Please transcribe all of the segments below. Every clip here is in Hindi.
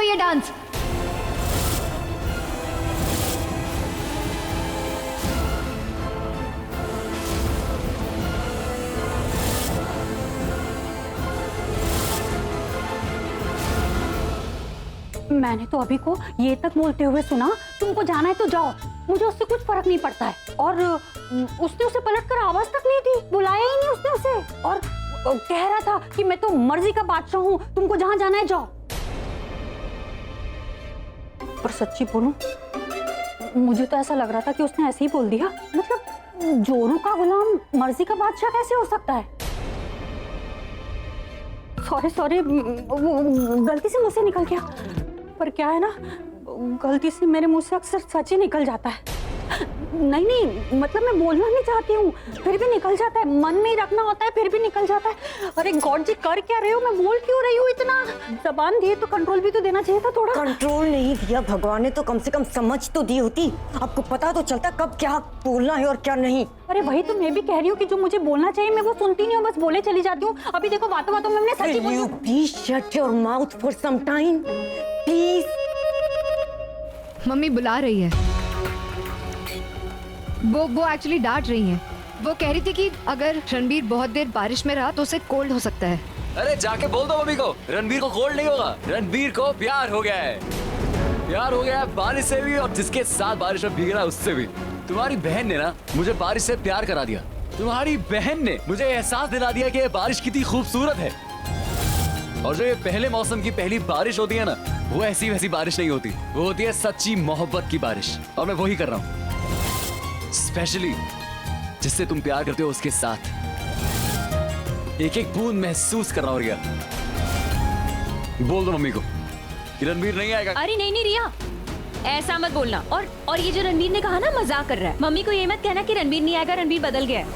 ये डांस। मैंने तो अभी को ये तक बोलते हुए सुना, तुमको जाना है तो जाओ, मुझे उससे कुछ फर्क नहीं पड़ता है। और उसने उसे पलट कर आवाज तक नहीं दी, बुलाया ही नहीं उसने उसे, और कह रहा था कि मैं तो मर्जी का बादशाह हूँ, तुमको जहाँ जाना है जाओ। पर सच्ची बोलूं, मुझे तो ऐसा लग रहा था कि उसने ऐसे ही बोल दिया। मतलब जोरू का गुलाम मर्जी का बादशाह कैसे हो सकता है? सॉरी, गलती से मुंह से निकल गया। पर क्या है ना, गलती से मेरे मुंह से अक्सर सच ही निकल जाता है। नहीं, मतलब मैं बोलना नहीं चाहती हूँ, फिर भी निकल जाता है। मन में ही रखना होता है, फिर भी निकल जाता है। अरे गॉड जी, कर क्या रहे हो? मैं बोल क्यों रही हूँ इतना? जबान दिए तो कंट्रोल भी तो देना चाहिए था थोड़ा। कंट्रोल नहीं दिया भगवान ने तो कम से कम समझ तो दी होती। आपको पता तो चलता कब क्या बोलना है और क्या नहीं। अरे वही तो मैं भी कह रही हूँ कि जो मुझे बोलना चाहिए मैं वो सुनती नहीं हूँ, बस बोले चली जाती हूँ। अभी देखो बातों बातों में मैंने सच ही बोला। You please shut your mouth for some time, please. Mummy बुला रही है। वो एक्चुअली डांट रही हैं। वो कह रही थी कि अगर रणबीर बहुत देर बारिश में रहा तो उसे कोल्ड हो सकता है। अरे जाके बोल दो मम्मी को, रणबीर को कोल्ड नहीं होगा। रणबीर को प्यार हो गया है, प्यार हो गया है बारिश से भी, और जिसके साथ बारिश में भीग रहा है उससे भी। तुम्हारी बहन ने ना मुझे बारिश से प्यार करा दिया। तुम्हारी बहन ने मुझे एहसास दिला दिया कि ये बारिश कितनी खूबसूरत है। और जो ये पहले मौसम की पहली बारिश होती है ना, वो ऐसी वैसी बारिश नहीं होती, वो होती है सच्ची मोहब्बत की बारिश। और मैं वही कर रहा हूँ, स्पेशली जिससे तुम प्यार करते हो उसके साथ। एक एक बूंद महसूस कर रहा हूँ रिया। बोल दो मम्मी को कि रणबीर नहीं आएगा। अरे नहीं रिया, ऐसा मत बोलना। और ये जो रणबीर ने कहा ना, मजाक कर रहा है। मम्मी को ये मत कहना कि रणबीर नहीं आएगा, रणबीर बदल गया है।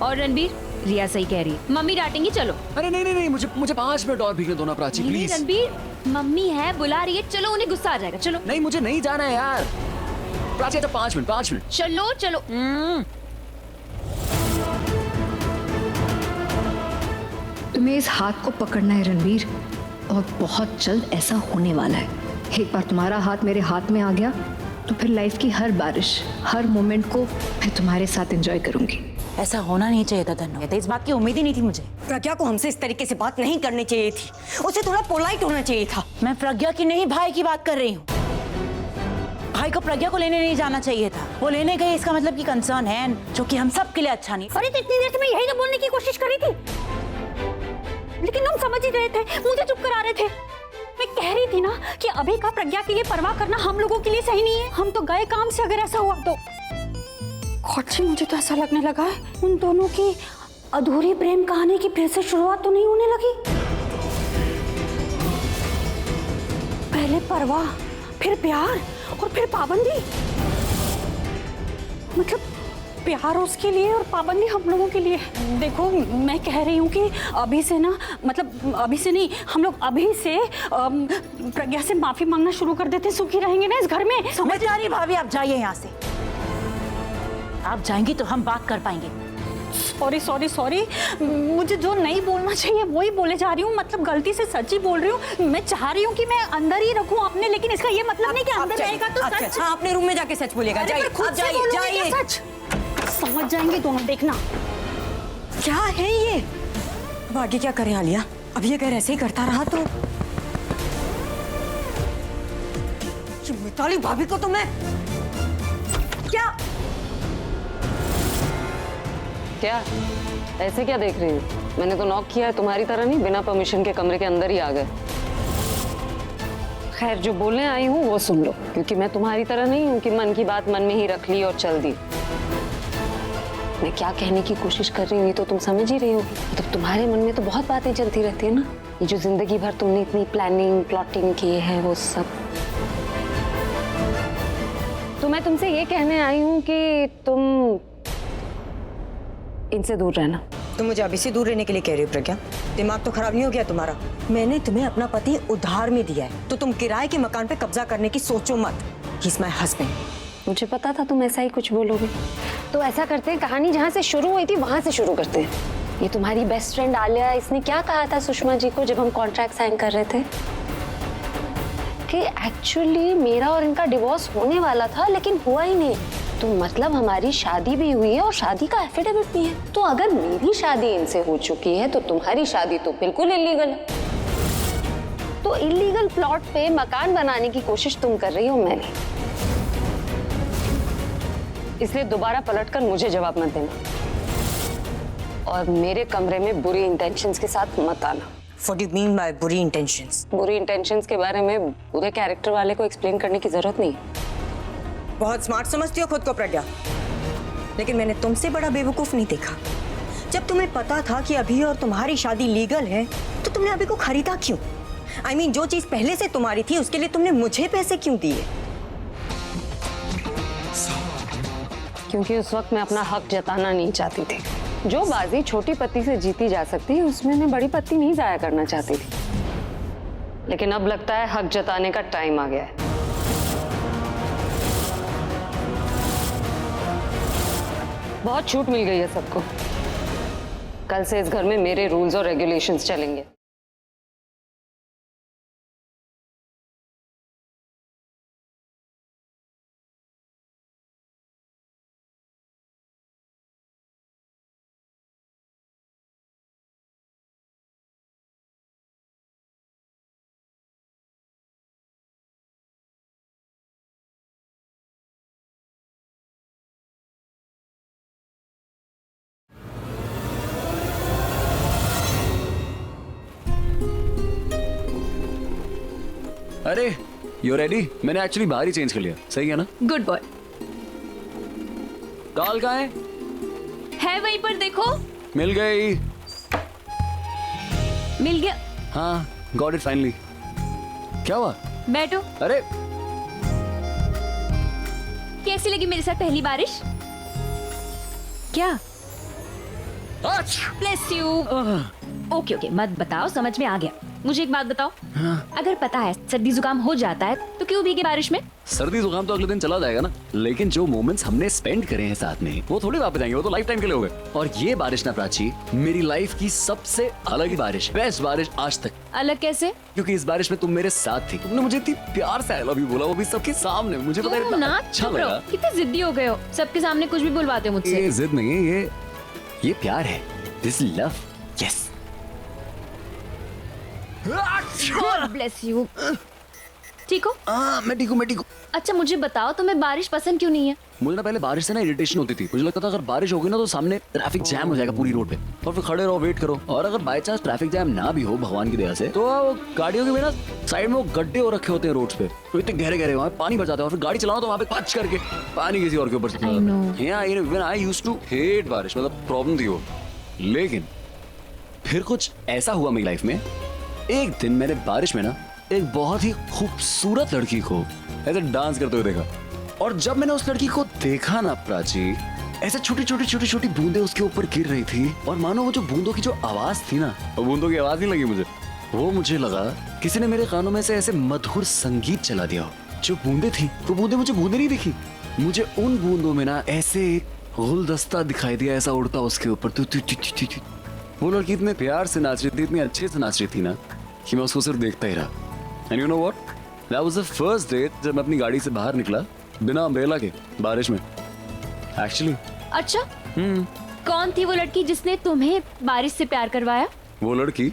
और रणबीर, रिया सही कह रही है, मम्मी डांटेंगी। चलो। अरे नहीं, मुझे 5 मिनट और भीगने दो ना प्राची, प्लीज। रणबीर, मम्मी है, बुला रही है, चलो, उन्हें गुस्सा आ जाएगा। चलो। नहीं, मुझे नहीं जाना है यार प्राची। अच्छा 5 मिनट। चलो। तुम्हें इस हाथ को पकड़ना है रणबीर, और बहुत जल्द ऐसा होने वाला है। एक बार तुम्हारा हाथ मेरे हाथ में आ गया तो फिर लाइफ की हर बारिश, हर मोमेंट को मैं तुम्हारे साथ एंजॉय करूंगी। ऐसा होना नहीं चाहिए था धनु, इस बात की उम्मीद ही नहीं थी मुझे। प्रज्ञा को हमसे इस तरीके से बात नहीं करनी चाहिए थी, उसे थोड़ा पोलाइट होना चाहिए था। मैं प्रज्ञा की नहीं, भाई की बात कर रही हूँ। भाई को प्रज्ञा को लेने नहीं जाना चाहिए था, वो लेने गए, इसका मतलब कि कंसर्न है, जो कि हम सब के लिए अच्छा नहीं। अरे तो इतनी देर से मैं यही तो बोलने की कोशिश कर रही थी, लेकिन तुम समझ ही रहे थे, मुझे चुप करा रहे थे। मैं कह रही थी ना कि अभी का प्रज्ञा के लिए परवाह करना हम लोगों के लिए सही नहीं है। हम तो गए काम से, अगर ऐसा हुआ तो। खोची, मुझे तो ऐसा लगने लगा है उन दोनों की अधूरी प्रेम कहानी की फिर से शुरुआत तो नहीं होने लगी। पहले परवाह, फिर प्यार, और फिर पाबंदी। मतलब प्यार उसके लिए और पाबंदी हम लोगों के लिए। देखो, मैं कह रही हूँ कि अभी से ना, मतलब अभी से नहीं, हम लोग अभी से प्रज्ञा से माफी मांगना शुरू कर देते, सुखी रहेंगे ना इस घर में। समझ आ रही भाभी, आप जाइए यहाँ से। आप जाएंगी तो हम बात कर पाएंगे। सॉरी, मुझे जो नहीं बोलना चाहिए वही बोले जा रही हूँ। मतलब गलती से सच ही बोल रही हूँ। मैं चाह रही हूँ कि मैं अंदर ही रखूँ अपने, लेकिन इसका ये मतलब नहीं कि अंदर जाएगा तो सच। हाँ, अपने रूम में जाके सच बोलेगा। जाइए। सच समझ जाएंगे दोनों, देखना। क्या है ये? अब आगे क्या करें आलिया? अब ये अगर ऐसे ही करता रहा तो मिताली भाभी को तो मैं क्या ऐसे क्या देख रही हो? मैंने तो नॉक किया है, तुम्हारी तरह नहीं बिना परमिशन के कमरे के अंदर ही आ गए। खैर, जो बोलने आई हूँ वो सुन लो, क्योंकि मैं तुम्हारी तरह नहीं हूँ कि मन की बात मन में ही रख ली और चल दी। मैं क्या कहने की कोशिश कर रही हूँ तो तुम समझ ही रही हो। मतलब तुम्हारे मन में तो बहुत बातें चलती रहती है ना, ये जो जिंदगी भर तुमने इतनी प्लानिंग प्लॉटिंग की है वो सब। तो मैं तुमसे ये कहने आई हूँ कि तुम इनसे दूर रहना। तुम मुझे अभी से दूर रहने के लिए कह रही हो प्रज्ञा? दिमाग तो खराब नहीं हो गया तुम्हारा? मैंने तुम्हें अपना पति उधार में दिया है, तो तुम किराए के मकान पे कब्जा करने की सोचो मत। He's my husband। मुझे पता था तुम ऐसा ही कुछ बोलोगे, तो ऐसा करते हैं, कहानी जहाँ से शुरू हुई थी वहां से शुरू करते हैं। ये तुम्हारी बेस्ट फ्रेंड आलिया, इसने क्या कहा था सुषमा जी को जब हम कॉन्ट्रैक्ट साइन कर रहे थे? कि एक्चुअली मेरा और इनका डिवोर्स होने वाला था लेकिन हुआ ही नहीं। तो मतलब हमारी शादी भी हुई है और शादी का एफिडेविट भी है। तो अगर मेरी शादी इनसे हो चुकी है तो तुम्हारी शादी तो बिल्कुल इलीगल है। तो इलीगल प्लॉट पे मकान बनाने की कोशिश तुम कर रही हो, मैं नहीं। इसलिए दोबारा पलटकर मुझे जवाब मत देना और मेरे कमरे में बुरी इंटेंशंस के साथ मत आना। What do you mean by बुरी इंटेंशंस? बुरी इंटेंशंस के बारे में पूरे कैरेक्टर वाले को एक्सप्लेन करने की जरूरत नहीं। बहुत स्मार्ट समझती हो खुद को प्रज्ञा, लेकिन मैंने तुमसे बड़ा बेवकूफ नहीं देखा। जब तुम्हें पता था कि अभी और तुम्हारी शादी लीगल है तो तुमने अभी को खरीदा क्यों? I mean, जो चीज पहले से तुम्हारी थी उसके लिए तुमने मुझे पैसे क्यों दिए? क्योंकि उस वक्त मैं अपना हक जताना नहीं चाहती थी। जो बाजी छोटी पत्ती से जीती जा सकती है उसमें मैं बड़ी पत्ती नहीं जाया करना चाहती थी। लेकिन अब लगता है हक जताने का टाइम आ गया है। बहुत छूट मिल गई है सबको। कल से इस घर में मेरे रूल्स और रेगुलेशंस चलेंगे। अरे यू रेडी? मैंने एक्चुअली बाहर ही चेंज कर लिया। सही है ना? Good boy. दाल कहाँ है वहीं पर, देखो। मिल गई। मिल गया। हाँ, गॉट इट फाइनली। क्या हुआ? बैठो। अरे कैसी लगी मेरे साथ पहली बारिश? क्या? Bless you. ओके ओके, मत बताओ, समझ में आ गया। मुझे एक बात बताओ। हाँ। अगर पता है सर्दी जुकाम हो जाता है तो क्यों भीगे बारिश में? सर्दी जुकाम तो अगले दिन चला जाएगा ना, लेकिन जो मोमेंट्स हमने स्पेंड करे हैं साथ में वो थोड़ी वापस आएंगे, वो तो लाइफ टाइम के लिए हो गए। और ये बारिश ना प्राची, मेरी लाइफ की सबसे अलग बारिश, बेस्ट बारिश आज तक। अलग कैसे? क्योंकि इस बारिश में तुम मेरे साथ थी। तुमने मुझे इतनी प्यार से आई लव यू बोला, वो भी सबके सामने। मुझे पता है तुम इतना ना अच्छा चुप रहो। लगा। कितने जिद्दी हो गए हो, सबके सामने कुछ भी बुलवाते हो मुझसे। ये जिद नहीं है, ये प्यार है। This love. Yes. God bless you. ठीक हो? मैं ठीक हूँ। अच्छा मुझे बताओ, तुम्हें बारिश पसंद क्यों नहीं है? मुझे ना पहले बारिश से ना इरिटेशन होती थी। मुझे लगता था अगर बारिश होगी ना तो सामने ट्रैफिक जैम हो जाएगा पूरी रोड पे, और फिर खड़े रहो, वेट करो। और अगर बाय चांस ट्रैफिक जैम ना भी हो भगवान की दया से, तो वो गाड़ियों के ना साइड में वो गड्ढे हो रखे होते हैं रोड्स पे, तो इतने गहरे गहरे वहाँ पानी भर जाता है, और फिर गाड़ी चलाओ तो वहाँ पे पच करके पानी किसी और के ऊपर I know. I used to hate बारिश, मतलब प्रॉब्लम थी वो। लेकिन फिर कुछ ऐसा हुआ मेरी लाइफ में, एक दिन मैंने बारिश में ना एक बहुत ही खूबसूरत लड़की को ऐसे डांस करते हुए देखा। और जब मैंने उस लड़की को देखा ना प्राची, ऐसे छोटी छोटी बूंदे उसके ऊपर गिर रही थी, और मानो वो जो बूंदों की जो आवाज थी ना, वो बूंदों की आवाज नहीं लगी मुझे, वो मुझे लगा किसी ने मेरे कानों में से ऐसे मधुर संगीत चला दिया हो। जो बूंदे थी वो बूंदे मुझे बूंदे नहीं दिखी, मुझे उन बूंदों में ना ऐसे गुलदस्ता दिखाई दिया, ऐसा उड़ता उसके ऊपर। वो लड़की इतने प्यार से नाच रही थी, इतने अच्छे से नाच रही थी ना, कि मैं उसको सिर्फ देखता ही रहा। And you know what? That was the first day जब मैं अपनी गाड़ी से बाहर निकला बिना अम्ब्रेला के बारिश में। Actually. अच्छा। कौन थी वो लड़की जिसने तुम्हें बारिश से प्यार करवाया? वो लड़की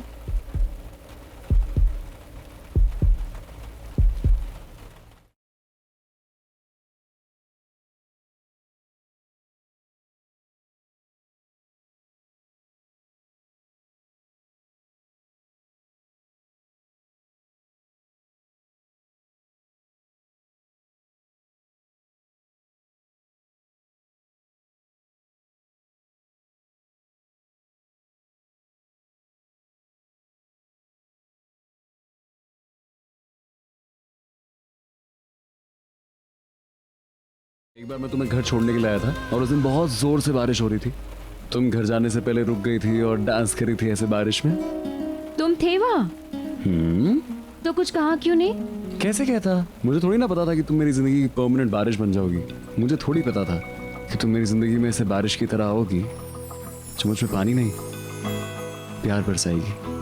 एक बार मैं तुम्हें घर छोड़ने के लिए आया था, और उस दिन बहुत जोर से बारिश हो रही थी। तुम घर जाने से पहले रुक गई थी और डांस करी थी ऐसे बारिश में। तुम थे वहाँ? तो कुछ कहा क्यों नहीं? कैसे कहता? मुझे थोड़ी ना पता था कि तुम मेरी जिंदगी की परमानेंट बारिश बन जाओगी। मुझे थोड़ी पता था कि तुम मेरी जिंदगी में ऐसे बारिश की तरह आओगी जो मुझ पे पानी नहीं, प्यार बरसाएगी।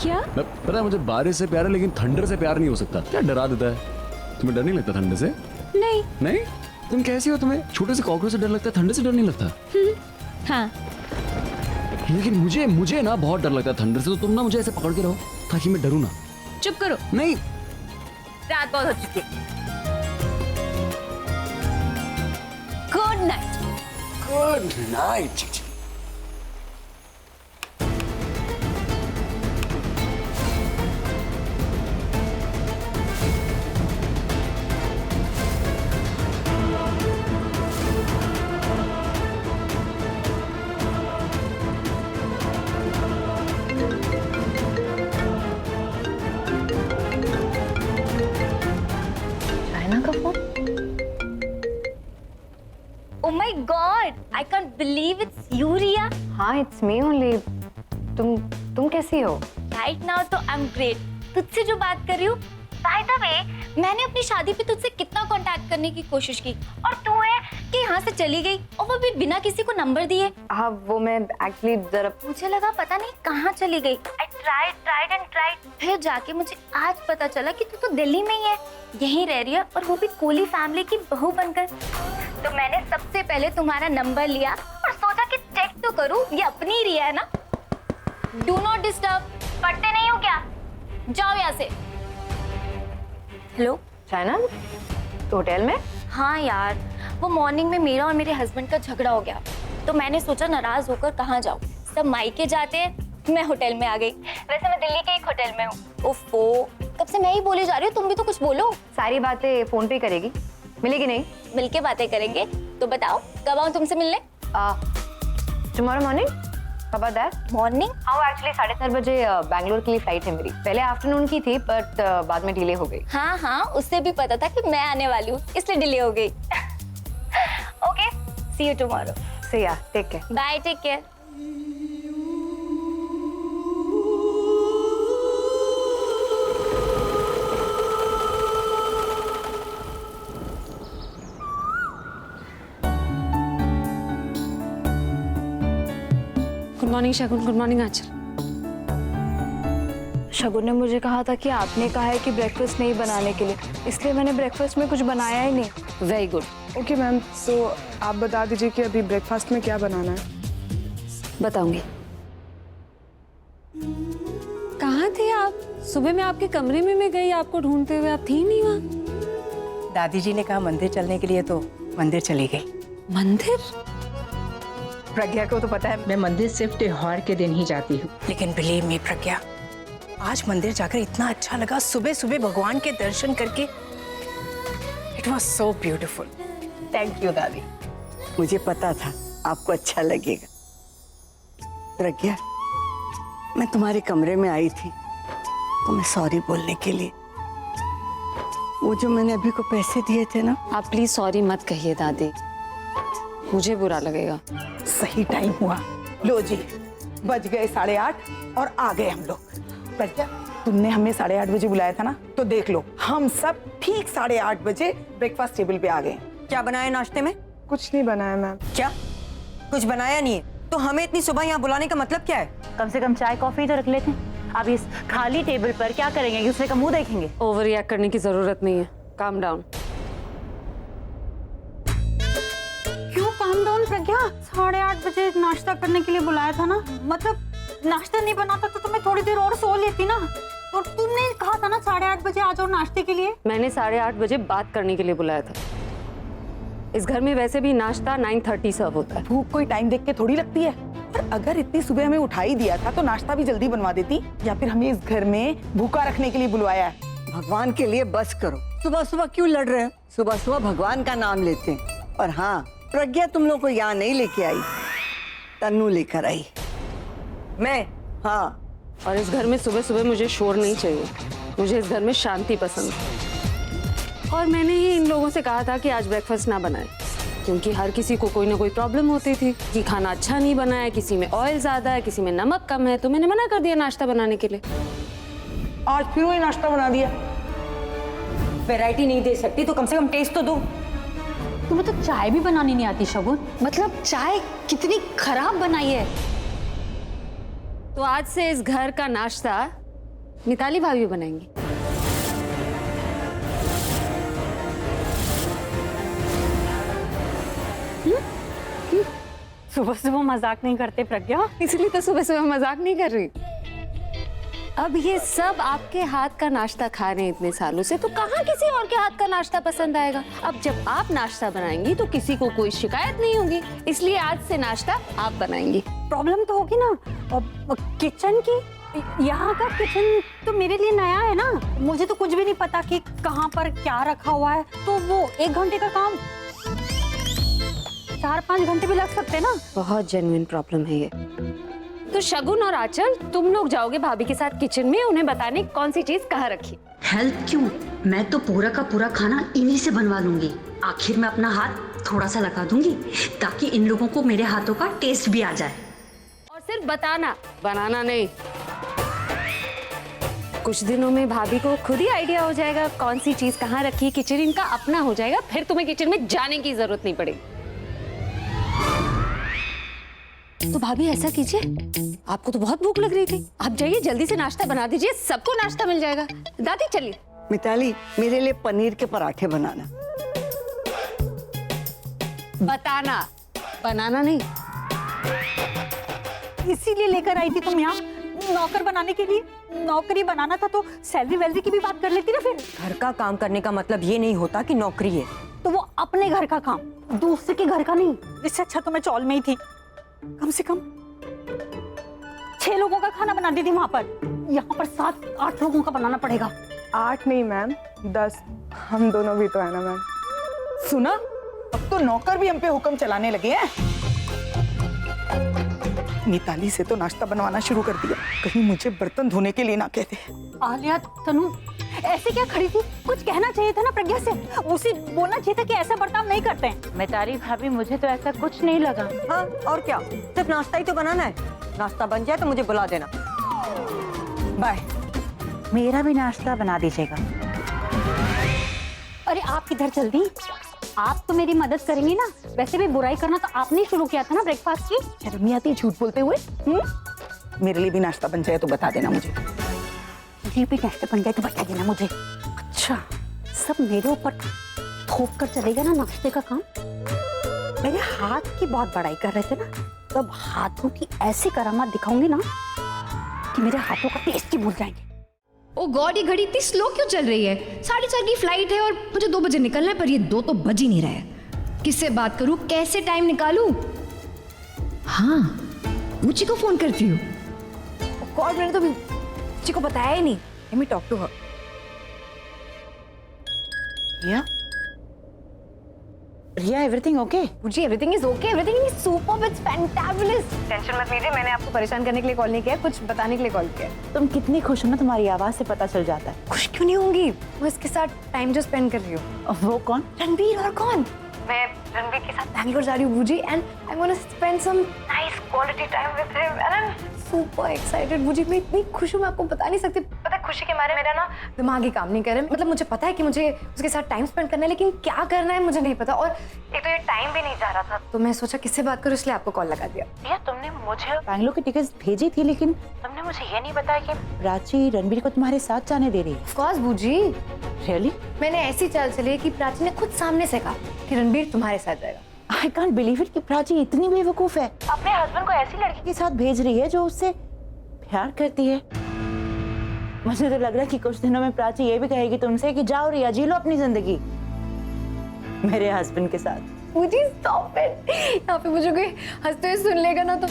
क्या? पता है मुझे बारिश से प्यार है लेकिन थंडर से प्यार नहीं हो सकता। क्या डरा देता है? तुम्हें डर नहीं लगता ठंडे से? नहीं। नहीं? तुम कैसी हो? तुम्हें छोटे से कॉकरोच से डर लगता है, ठंडे से डर नहीं लगता? हाँ। लेकिन मुझे ना बहुत डर लगता है ठंडे से, तो तुम ना मुझे ऐसे पकड़ के रहो ताकि मैं डरूं ना। चुप करो। नहीं। रात बहुत हो चुकी है। Good night. Good night. China का phone? Oh my God! I can't believe it's you, Riya. हाँ, इट्स मी ओनली। तुम कैसी हो? Right now तो I'm great. तुझसे जो बात कर रही हूँ, by the way, मैंने अपनी शादी पे तुझसे कितना कांटेक्ट करने की कोशिश की और तू है कि यहाँ से चली गई और वो भी बिना किसी को नंबर दिए। हाँ, वो मैं एक्चुअली जरा मुझे लगा पता नहीं कहाँ चली गई। I tried. फिर जाके मुझे आज पता चला कि तू तो दिल्ली में ही है, यहीं रह रही है और वो भी कोहली फैमिली की बहू बनकर। तो मैंने सबसे पहले तुम्हारा नंबर लिया और सोचा कि चेक तो करूँ ये अपनी रिया है ना। Do not disturb. पढ़ते नहीं हो क्या? जाओ यहाँ से। हेलो चाइना, तो होटल में? हाँ यार, वो मॉर्निंग में मेरा और मेरे हस्बैंड का झगड़ा हो गया, तो मैंने सोचा नाराज होकर कहाँ जाऊँ, सब मायके जाते हैं, मैं होटल में आ गई। वैसे मैं दिल्ली के एक होटल में हूँ। ओफो, कब से मैं ही बोली जा रही हूँ, तुम भी तो कुछ बोलो। सारी बातें फोन पे करेगी, मिलेगी नहीं? मिलके बातें करेंगे। तो बताओ कब आऊँ तुमसे मिलने? Tomorrow morning. How about that? Morning? हाँ, एक्चुअली 4:30 बजे बैंगलोर के लिए फ्लाइट है मेरी। पहले आफ्टरनून की थी बट बाद में डिले हो गई। हाँ, उससे भी पता था कि मैं आने वाली हूँ, इसलिए डिले हो गई। Okay, see you tomorrow. See ya, take care. Bye, take care. Good morning Shagun. Good morning Aanchal. Shagun ने मुझे कहा था कि आपने कहा है कि ब्रेकफास्ट नहीं बनाने के लिए, इसलिए मैंने ब्रेकफास्ट में कुछ बनाया ही नहीं। Very good. ओके मैम, तो आप बता दीजिए कि अभी ब्रेकफास्ट में क्या बनाना है। बताऊंगी। कहाँ थे आप? सुबह मैं आपके कमरे में मैं गई आपको ढूंढते हुए, आप थी नहीं वहाँ। दादी जी ने कहा मंदिर चलने के लिए, तो मंदिर चली गई। मंदिर? प्रज्ञा को तो पता है मैं मंदिर सिर्फ त्योहार के दिन ही जाती हूँ, लेकिन बिलीव मी प्रज्ञा, आज मंदिर जाकर इतना अच्छा लगा। सुबह सुबह भगवान के दर्शन करके it was so beautiful. Thank you दादी। मुझे पता था आपको अच्छा लगेगा। प्रज्ञा, मैं तुम्हारे कमरे में आई थी तुम्हें सॉरी बोलने के लिए। वो जो मैंने अभी को पैसे दिए थे ना। आप प्लीज सॉरी मत कहिए दादी, मुझे बुरा लगेगा। सही टाइम हुआ। लो जी, बज गए 8:30 और आ गए हम लोग। प्रज्ञा, तुमने हमें 8:30 बजे बुलाया था ना, तो देख लो हम सब ठीक 8:30 बजे ब्रेकफास्ट टेबल पे आ गए। क्या बनाया नाश्ते में? कुछ नहीं बनाया मैम। क्या कुछ बनाया नहीं है? तो हमें इतनी सुबह यहाँ बुलाने का मतलब क्या है? कम से कम चाय कॉफी तो रख लेते हैं। अब इस खाली टेबल पर क्या करेंगे, एक दूसरे का मुंह देखेंगे। ओवर रिएक्ट करने की जरूरत नहीं है, काम डाउन। क्यों काम डाउन प्रज्ञा? 8:30 बजे नाश्ता करने के लिए बुलाया था ना, मतलब नाश्ता नहीं बनाता तो मैं थोड़ी देर और सो लेती ना। और तुमने कहा था ना 8:30 बजे आ जाओ नाश्ते के लिए। मैंने 8:30 बजे बात करने के लिए बुलाया था। इस घर में वैसे भी नाश्ता 9:30 सर्व होता है। भूख कोई टाइम देख के थोड़ी लगती है। पर अगर इतनी सुबह हमें उठा ही दिया था तो नाश्ता भी जल्दी बनवा देती, या फिर हमें इस घर में भूखा रखने के लिए बुलवाया है। भगवान के लिए बस करो, सुबह सुबह क्यों लड़ रहे हो? सुबह सुबह भगवान का नाम लेते हैं। और हाँ, प्रज्ञा तुम लोग को यहाँ नहीं लेके आई, तन्नू लेकर आई। मैं? हाँ। और इस घर में सुबह सुबह मुझे शोर नहीं चाहिए, मुझे इस घर में शांति पसंद है। और मैंने ही इन लोगों से कहा था कि आज ब्रेकफास्ट ना बनाए, क्योंकि हर किसी को कोई ना कोई प्रॉब्लम होती थी कि खाना अच्छा नहीं बना है, किसी में ऑयल ज्यादा है, किसी में नमक कम है, तो मैंने मना कर दिया नाश्ता बनाने के लिए। आज फिर वही नाश्ता बना दिया। वैरायटी नहीं दे सकती तो कम से कम टेस्ट तो दो। तुम्हें तो चाय भी बनानी नहीं आती शगुन। मतलब चाय कितनी खराब बनाई है। तो आज से इस घर का नाश्ता मिताली भाभी बनाएंगी। सुबह सुबह मजाक नहीं करते प्रज्ञा। इसलिए तो सुबह सुबह मजाक नहीं कर रही। अब ये सब आपके हाथ का नाश्ता खा रहे हैं इतने सालों से, तो कहाँ किसी और के हाथ का नाश्ता पसंद आएगा। अब जब आप नाश्ता बनाएंगी तो किसी को कोई शिकायत नहीं होगी, इसलिए आज से नाश्ता आप बनाएंगी। प्रॉब्लम तो होगी ना अब किचन की। यहाँ का किचन तो मेरे लिए नया है ना, मुझे तो कुछ भी नहीं पता कि कहाँ पर क्या रखा हुआ है। तो वो 1 घंटे का काम 4-5 घंटे भी लग सकते हैं ना। बहुत जेन्युइन प्रॉब्लम है ये। तो शगुन और आंचल, तुम लोग जाओगे भाभी के साथ किचन में उन्हें बताने कौन सी चीज कहाँ रखी। हेल्प क्यों, मैं तो पूरा का पूरा खाना इन्हीं से बनवा लूंगी। आखिर में अपना हाथ थोड़ा सा लगा दूंगी ताकि इन लोगों को मेरे हाथों का टेस्ट भी आ जाए। और सिर्फ बताना, बनाना नहीं। कुछ दिनों में भाभी को खुद ही आइडिया हो जाएगा कौन सी चीज कहाँ रखी, किचन इनका अपना हो जाएगा, फिर तुम्हें किचन में जाने की जरूरत नहीं पड़ेगी। तो भाभी ऐसा कीजिए, आपको तो बहुत भूख लग रही थी, आप जाइए जल्दी से नाश्ता बना दीजिए, सबको नाश्ता मिल जाएगा। दादी चलिए। मिताली, मेरे लिए पनीर के पराठे बनाना। बताना, बनाना नहीं। इसीलिए लेकर आई थी तुम यहाँ, नौकर बनाने के लिए। नौकरी बनाना था तो सैलरी वैलरी की भी बात कर लेती ना। फिर घर का काम करने का मतलब ये नहीं होता कि नौकरी है। तो वो अपने घर का काम, दूसरे के घर का नहीं। इससे अच्छा तो मैं चौल में ही थी, कम से कम 6 लोगों का खाना बना देती वहां पर। यहाँ पर 7-8 लोगों का बनाना पड़ेगा। 8 नहीं मैम, 10। हम दोनों भी तो है ना मैम। सुना, अब तो नौकर भी हम पे हुक्म चलाने लगे हैं। मिताली से तो नाश्ता बनवाना शुरू कर दिया, कहीं मुझे बर्तन धोने के लिए ना कहते। आलिया, तनु, ऐसे क्या खड़ी थी? कुछ कहना चाहिए था ना प्रज्ञा से, उसे बोलना चाहिए था कि ऐसा बर्ताव नहीं करते हैं। मिताली भाभी, मुझे तो ऐसा कुछ नहीं लगा। हाँ, और क्या, सिर्फ नाश्ता ही तो बनाना है। नाश्ता बन जाए तो मुझे बुला देना। बाय। मेरा भी नाश्ता बना दीजिएगा। अरे आप किधर चल दी? आप तो मेरी मदद करेंगी ना। वैसे भी बुराई करना तो आपने शुरू किया था ना ब्रेकफास्ट की। शर्म नहीं आती झूठ बोलते हुए? मेरे लिए भी नाश्ता बन जाए तो बता देना मुझे। ये भी नाश्ता बन जाए तो बता देना मुझे। अच्छा, सब मेरे ऊपर थोप कर चलेगा ना नाश्ते का काम। मेरे हाथ की बहुत बड़ाई कर रहे थे ना, तो अब हाथों की ऐसी करामात दिखाऊंगी ना कि मेरे हाथों का टेस्ट ही भूल जाएंगे। ओ गॉड, ये घड़ी इतनी स्लो क्यों चल रही है? 4:30 की फ्लाइट है और मुझे 2 बजे निकलना है, पर ये 2 तो बज ही नहीं रहा है। किससे बात करूं, कैसे टाइम निकालूं? हाँ, ऊंची को फोन करती हूँ। गॉड, मैंने तो ऊंची को बताया ही नहीं। Let me talk to her. Riya, everything okay? मुझे everything is okay, everything is superb, it's fantabulous. Tension मत लीजिए, मैंने आपको परेशान करने के लिए कॉल नहीं किया, कुछ बताने के लिए कॉल किया। तुम कितनी खुश हो ना, तुम्हारी आवाज से पता चल जाता है। खुश क्यों नहीं होंगी, मैं इसके साथ टाइम जो स्पेंड कर रही हूँ। वो कौन? रणबीर। और कौन? मैं रणबीर के साथ बैंगलोर जा रही हूँ बूजी, and I want to spend some nice quality time with him, and I am super excited. मुझे, मैं इतनी खुश हूँ, मैं आपको बता नहीं सकती। पता है, खुशी के मारे मेरा ना दिमाग ही काम नहीं कर रहा है। मतलब मुझे पता है कि मुझे उसके साथ टाइम स्पेंड करना है, लेकिन क्या करना है मुझे नहीं पता, और एक तो ये टाइम भी नहीं जा रहा था। तो मैं सोचा किससे बात करूँ, इसलिए आपको कॉल लगा दिया। रिया, तुमने मुझे बैंगलोर की टिकट्स भेजी थी, लेकिन तुमने मुझे ये नहीं बताया कि प्राची रणबीर को तुम्हारे साथ जाने दे रही है। ऑफ कोर्स बूजी। रियली? मैंने ऐसी चाल चली है कि प्राची ने खुद सामने से कहा कि रणबीर तुम्हारे साथ जाएगा। आई कांट बिलीव इट कि प्राची इतनी बेवकूफ है, अपने हस्बैंड को ऐसी लड़की के साथ भेज रही है जो उससे प्यार करती है। मुझे तो लग रहा है कि कुछ दिनों में प्राची ये भी कहेगी तुमसे कि जाओ रिया, जी लो अपनी जिंदगी मेरे हस्बैंड के साथ। मुझे स्टॉप इट। यहाँ पे मुझे कोई हंसते हुए सुन लेगा ना तो